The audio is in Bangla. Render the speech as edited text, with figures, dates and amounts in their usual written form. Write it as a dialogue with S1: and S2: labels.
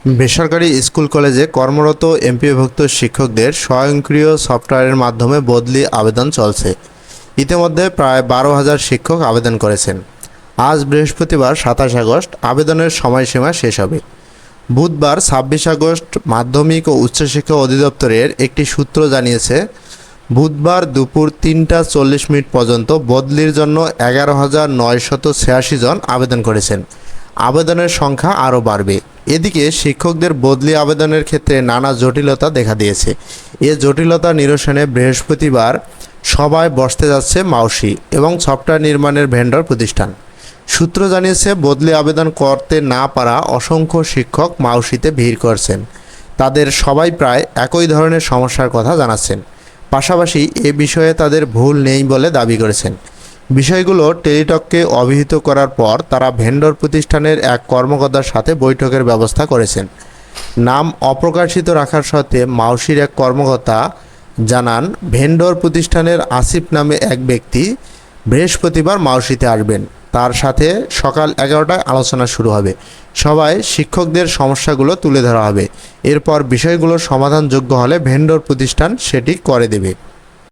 S1: বেসরকারি স্কুল কলেজে কর্মরত এমপিওভুক্ত শিক্ষকদের স্বয়ংক্রিয় সফটওয়্যারের মাধ্যমে বদলি আবেদন চলছে। ইতিমধ্যে প্রায় 12,000 শিক্ষক আবেদন করেছেন। আজ বৃহস্পতিবার 27 আগস্ট আবেদনের সময়সীমা শেষ হবে। বুধবার 26 আগস্ট মাধ্যমিক ও উচ্চশিক্ষা অধিদপ্তরের একটি সূত্র জানিয়েছে, বুধবার দুপুর 3টা 40 মিনিট পর্যন্ত বদলির জন্য 11,986 জন আবেদন করেছেন। আবেদনের সংখ্যা আরও বাড়বে। এদিকে শিক্ষকদের বদলি আবেদনের ক্ষেত্রে নানা জটিলতা দেখা দিয়েছে। এ জটিলতা নিরসনে বৃহস্পতিবার সভায় বসতে যাচ্ছে মাউসি এবং সফটওয়্যার নির্মাণের ভেন্ডর প্রতিষ্ঠান। সূত্র জানিয়েছে, বদলি আবেদন করতে না পারা অসংখ্য শিক্ষক মাউসিতে ভিড় করছেন। তাদের সবাই প্রায় একই ধরনের সমস্যার কথা জানাচ্ছেন। পাশাপাশি এ বিষয়ে তাদের ভুল নেই বলে দাবি করেছেন। বিষয়গুলো টেলিটককে অবহিত করার পর তারা ভেন্ডর প্রতিষ্ঠানের এক কর্মকর্তার সাথে বৈঠকের ব্যবস্থা করেছেন। নাম অপ্রকাশিত রাখার শর্তে মাউসির এক কর্মকর্তা জানান, ভেন্ডর প্রতিষ্ঠানের আসিফ নামে এক ব্যক্তি বৃহস্পতিবার মাউসিতে আসবেন। তার সাথে সকাল 11টায় আলোচনা শুরু হবে। সবাই শিক্ষকদের সমস্যাগুলো তুলে ধরা হবে। এরপর বিষয়গুলো সমাধানযোগ্য হলে ভেন্ডর প্রতিষ্ঠান সেটি করে দেবে।